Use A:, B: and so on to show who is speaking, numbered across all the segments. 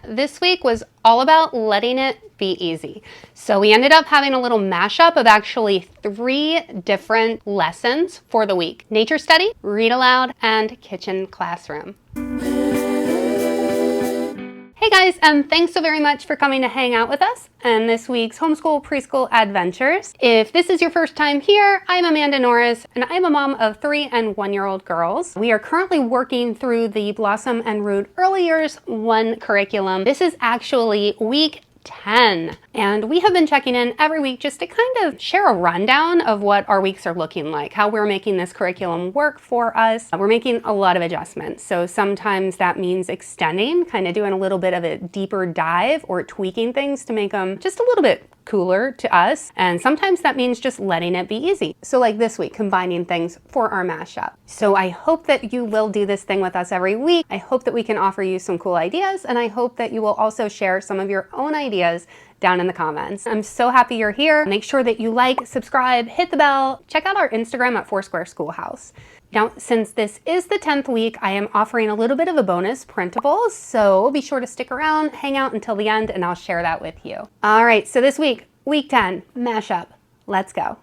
A: this week was all about letting it be easy. So we ended up having a little mashup of actually 3 different lessons for the week: nature study, read aloud, and kitchen classroom. Hey guys, and thanks so very much for coming to hang out with us in this week's homeschool preschool adventures. If this is your first time here, I'm Amanda Norris, and I'm a mom of 3 and 1-year-old girls. We are currently working through the Blossom and Root Early Years 1 curriculum. This is actually week 10, and we have been checking in every week just to kind of share a rundown of what our weeks are looking like, how we're making this curriculum work for us. We're making a lot of adjustments, so sometimes that means extending, kind of doing a little bit of a deeper dive or tweaking things to make them just a little bit cooler to us, and sometimes that means just letting it be easy. So like this week, combining things for our mashup. So I hope that you will do this thing with us every week. I hope that we can offer you some cool ideas, and I hope that you will also share some of your own ideas down in the comments. I'm so happy you're here. Make sure that you like, subscribe, hit the bell, check out our Instagram at Foursquare Schoolhouse. Now, since this is the 10th week, I am offering a little bit of a bonus printable, so be sure to stick around, hang out until the end, and I'll share that with you. All right, so this week, week 10, mashup. Let's go.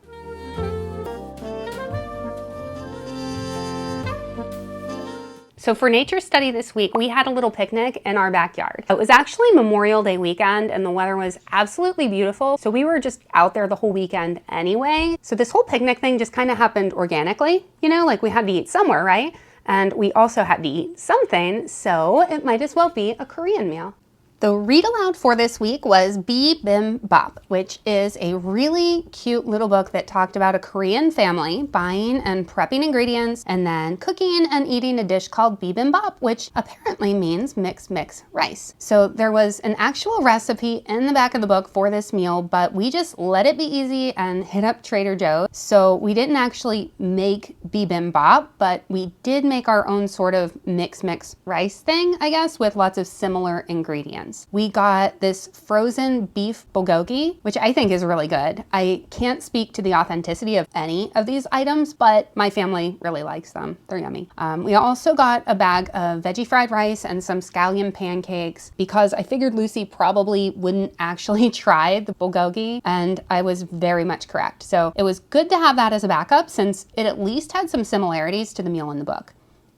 A: So for nature study this week, we had a little picnic in our backyard. It was actually Memorial Day weekend and the weather was absolutely beautiful. So we were just out there the whole weekend anyway. So this whole picnic thing just kind of happened organically, you know, like we had to eat somewhere, right? And we also had to eat something, so it might as well be a Korean meal. The read aloud for this week was Bim Bop, which is a really cute little book that talked about a Korean family buying and prepping ingredients and then cooking and eating a dish called Bim Bop, which apparently means mix rice. So there was an actual recipe in the back of the book for this meal, but we just let it be easy and hit up Trader Joe's. So we didn't actually make Bim Bop, but we did make our own sort of mix rice thing, I guess, with lots of similar ingredients. We got this frozen beef bulgogi, which I think is really good. I can't speak to the authenticity of any of these items, but my family really likes them. They're yummy. We also got a bag of veggie fried rice and some scallion pancakes because I figured Lucy probably wouldn't actually try the bulgogi, and I was very much correct. So it was good to have that as a backup since it at least had some similarities to the meal in the book.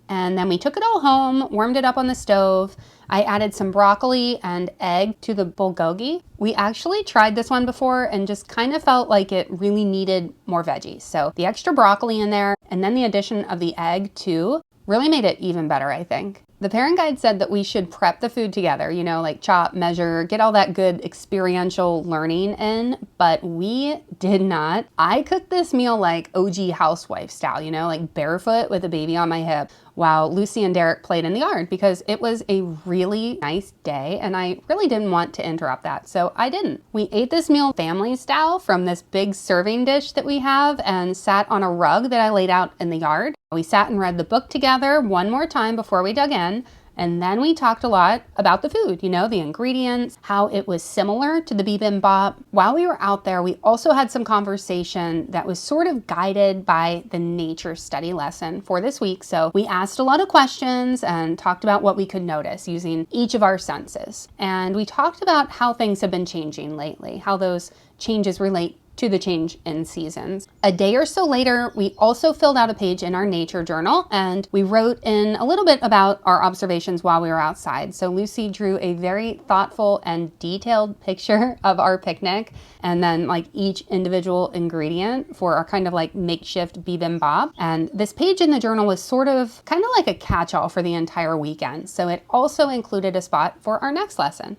A: And then we took it all home, warmed it up on the stove. I added some broccoli and egg to the bulgogi. We actually tried this one before and just kind of felt like it really needed more veggies. So the extra broccoli in there and then the addition of the egg too really made it even better, I think. The parent guide said that we should prep the food together, you know, like chop, measure, get all that good experiential learning in, but we did not. I cooked this meal like OG housewife style, you know, like barefoot with a baby on my hip, while Lucy and Derek played in the yard because it was a really nice day and I really didn't want to interrupt that, so I didn't. We ate this meal family style from this big serving dish that we have and sat on a rug that I laid out in the yard. We sat and read the book together one more time before we dug in, and then we talked a lot about the food, you know, the ingredients, how it was similar to the Bim Bop. While we were out there, we also had some conversation that was sort of guided by the nature study lesson for this week. So we asked a lot of questions and talked about what we could notice using each of our senses. And we talked about how things have been changing lately, how those changes relate to the change in seasons. A day or so later, we also filled out a page in our nature journal and we wrote in a little bit about our observations while we were outside. So Lucy drew a very thoughtful and detailed picture of our picnic and then like each individual ingredient for our kind of like makeshift Bim Bop. And this page in the journal was sort of kind of like a catch-all for the entire weekend. So it also included a spot for our next lesson.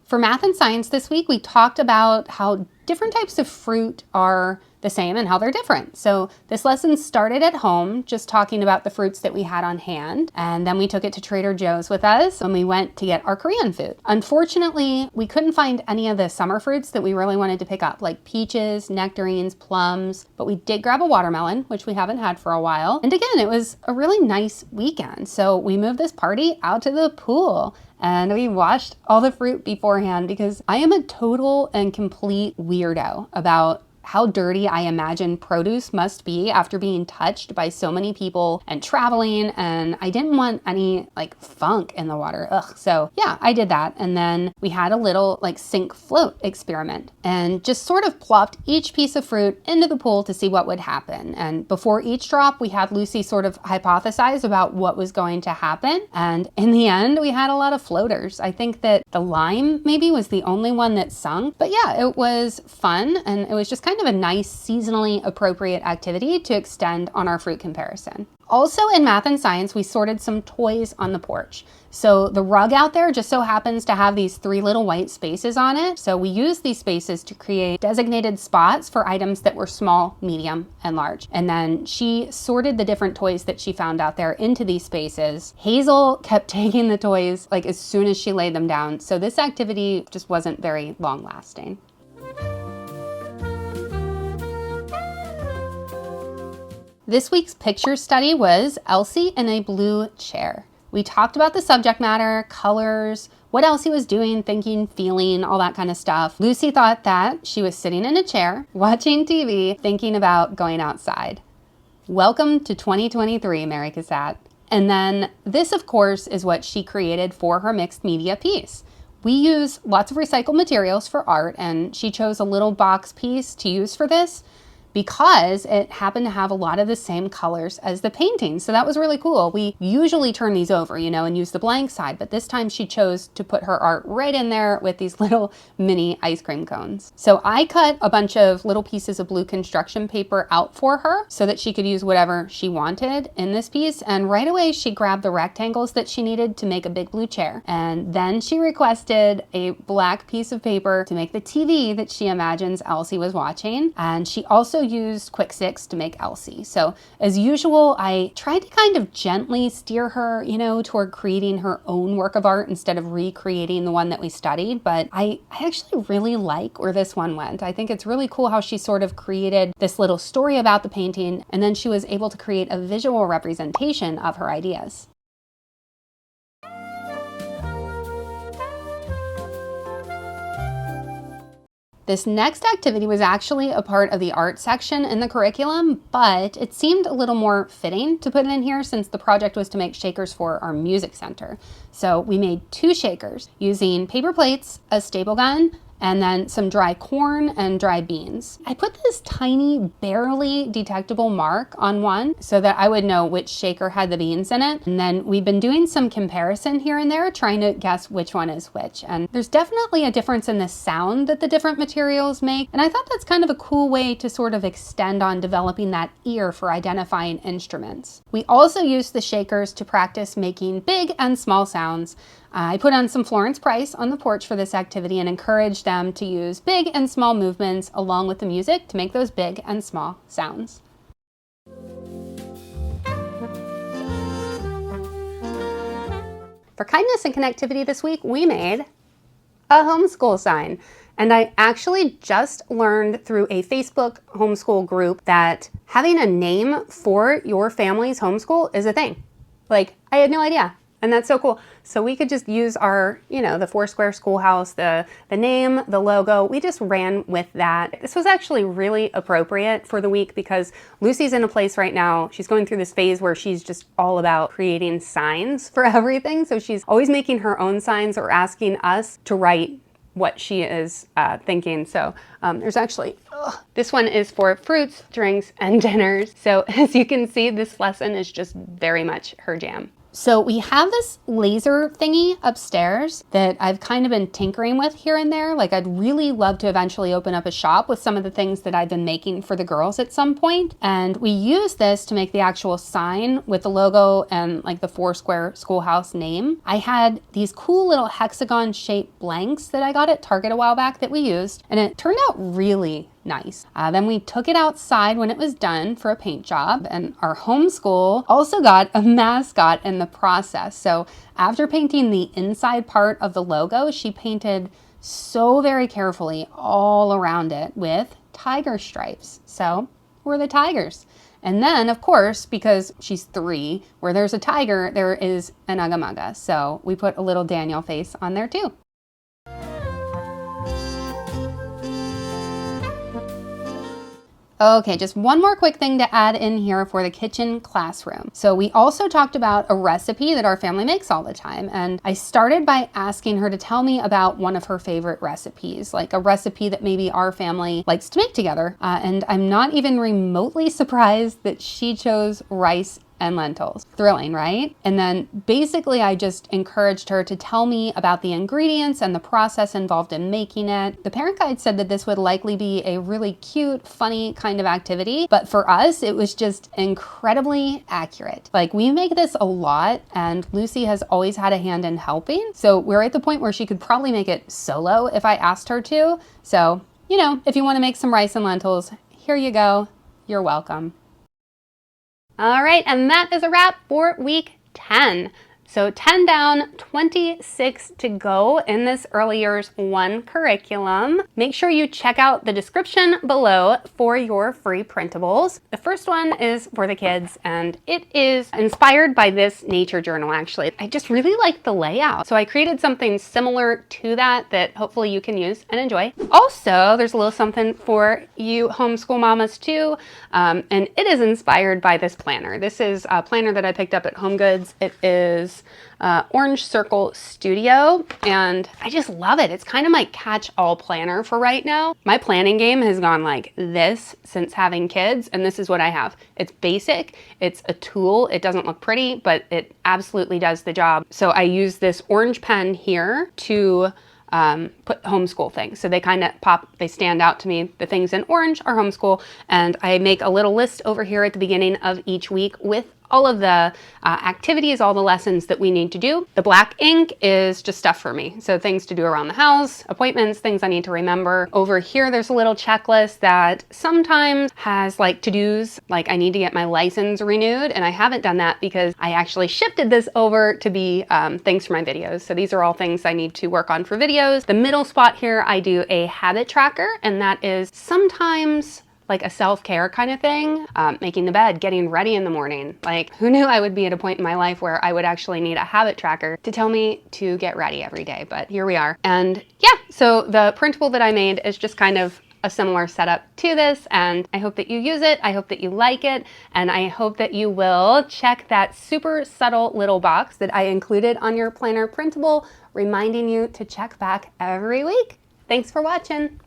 A: For math and science this week, we talked about how different types of fruit are the same and how they're different. So this lesson started at home, just talking about the fruits that we had on hand. And then we took it to Trader Joe's with us when we went to get our Korean food. Unfortunately, we couldn't find any of the summer fruits that we really wanted to pick up, like peaches, nectarines, plums, but we did grab a watermelon, which we haven't had for a while. And again, it was a really nice weekend. So we moved this party out to the pool and we washed all the fruit beforehand because I am a total and complete weirdo about how dirty I imagine produce must be after being touched by so many people and traveling, and I didn't want any like funk in the water. Ugh. So yeah, I did that. And then we had a little like sink float experiment and just sort of plopped each piece of fruit into the pool to see what would happen. And before each drop, we had Lucy sort of hypothesize about what was going to happen. And in the end, we had a lot of floaters. I think that the lime maybe was the only one that sunk. But yeah, it was fun, and it was just kind of a nice seasonally appropriate activity to extend on our fruit comparison. Also in math and science, we sorted some toys on the porch. So the rug out there just so happens to have these 3 little white spaces on it. So we used these spaces to create designated spots for items that were small, medium, and large. And then she sorted the different toys that she found out there into these spaces. Hazel kept taking the toys like as soon as she laid them down. So this activity just wasn't very long lasting. This week's picture study was Elsie in a blue chair. We talked about the subject matter, colors, what Elsie was doing, thinking, feeling, all that kind of stuff. Lucy thought that she was sitting in a chair, watching TV, thinking about going outside. Welcome to 2023, Mary Cassatt. And then this, of course, is what she created for her mixed media piece. We use lots of recycled materials for art, and she chose a little box piece to use for this because it happened to have a lot of the same colors as the painting. So that was really cool. We usually turn these over, and use the blank side, but this time she chose to put her art right in there with these little mini ice cream cones. So I cut a bunch of little pieces of blue construction paper out for her so that she could use whatever she wanted in this piece. And right away, she grabbed the rectangles that she needed to make a big blue chair. And then she requested a black piece of paper to make the TV that she imagines Elsie was watching. And she also used Quick Sticks to make Elsie. So as usual, I tried to kind of gently steer her, toward creating her own work of art instead of recreating the one that we studied. But I actually really like where this one went. I think it's really cool how she sort of created this little story about the painting, and then she was able to create a visual representation of her ideas. This next activity was actually a part of the art section in the curriculum, but it seemed a little more fitting to put it in here since the project was to make shakers for our music center. So we made 2 shakers using paper plates, a staple gun, and then some dry corn and dry beans. I put this tiny, barely detectable mark on one so that I would know which shaker had the beans in it. And then we've been doing some comparison here and there, trying to guess which one is which. And there's definitely a difference in the sound that the different materials make. And I thought that's kind of a cool way to sort of extend on developing that ear for identifying instruments. We also used the shakers to practice making big and small sounds. I put on some Florence Price on the porch for this activity and encouraged them to use big and small movements along with the music to make those big and small sounds. For kindness and connectivity this week, we made a homeschool sign. And I actually just learned through a Facebook homeschool group that having a name for your family's homeschool is a thing. Like, I had no idea. And that's so cool. So we could just use our, the Foursquare Schoolhouse, the name, the logo. We just ran with that. This was actually really appropriate for the week because Lucy's in a place right now. She's going through this phase where she's just all about creating signs for everything. So she's always making her own signs or asking us to write what she is thinking. So there's actually, this one is for fruits, drinks, and dinners. So as you can see, this lesson is just very much her jam. So we have this laser thingy upstairs that I've kind of been tinkering with here and there. Like, I'd really love to eventually open up a shop with some of the things that I've been making for the girls at some point. And we use this to make the actual sign with the logo and like the Foursquare Schoolhouse name. I had these cool little hexagon shaped blanks that I got at Target a while back that we used, and it turned out really nice. Then we took it outside when it was done for a paint job, and our homeschool also got a mascot in the process. So after painting the inside part of the logo, she painted so very carefully all around it with tiger stripes. So we're the tigers. And then, of course, because she's 3, where there's a tiger, there is an Ugga Mugga. So we put a little Daniel face on there too. Okay, just one more quick thing to add in here for the kitchen classroom. So we also talked about a recipe that our family makes all the time. And I started by asking her to tell me about one of her favorite recipes, like a recipe that maybe our family likes to make together. And I'm not even remotely surprised that she chose rice and lentils. Thrilling, right? And then basically I just encouraged her to tell me about the ingredients and the process involved in making it. The parent guide said that this would likely be a really cute, funny kind of activity, but for us, it was just incredibly accurate. Like, we make this a lot, and Lucy has always had a hand in helping. So we're at the point where she could probably make it solo if I asked her to. So, you know, if you want to make some rice and lentils, here you go. You're welcome. All right, and that is a wrap for week 10. So 10 down, 26 to go in this Early Years 1 curriculum. Make sure you check out the description below for your free printables. The first one is for the kids, and it is inspired by this nature journal, actually. I just really like the layout. So I created something similar to that hopefully you can use and enjoy. Also, there's a little something for you homeschool mamas too, and it is inspired by this planner. This is a planner that I picked up at HomeGoods. It is Orange Circle Studio, and I just love it. It's kind of my catch-all planner for right now. My planning game has gone like this since having kids, and this is what I have. It's basic, it's a tool, it doesn't look pretty, but it absolutely does the job. So I use this orange pen here to put homeschool things. So they kind of they stand out to me. The things in orange are homeschool, and I make a little list over here at the beginning of each week with all of the activities, all the lessons that we need to do. The black ink is just stuff for me. So things to do around the house, appointments, things I need to remember. Over here, there's a little checklist that sometimes has like to-dos, like I need to get my license renewed. And I haven't done that because I actually shifted this over to be things for my videos. So these are all things I need to work on for videos. The middle spot here, I do a habit tracker, and that is sometimes like a self-care kind of thing, making the bed, getting ready in the morning. Like, who knew I would be at a point in my life where I would actually need a habit tracker to tell me to get ready every day, but here we are. And yeah, so the printable that I made is just kind of a similar setup to this, and I hope that you use it, I hope that you like it, and I hope that you will check that super subtle little box that I included on your planner printable, reminding you to check back every week. Thanks for watching.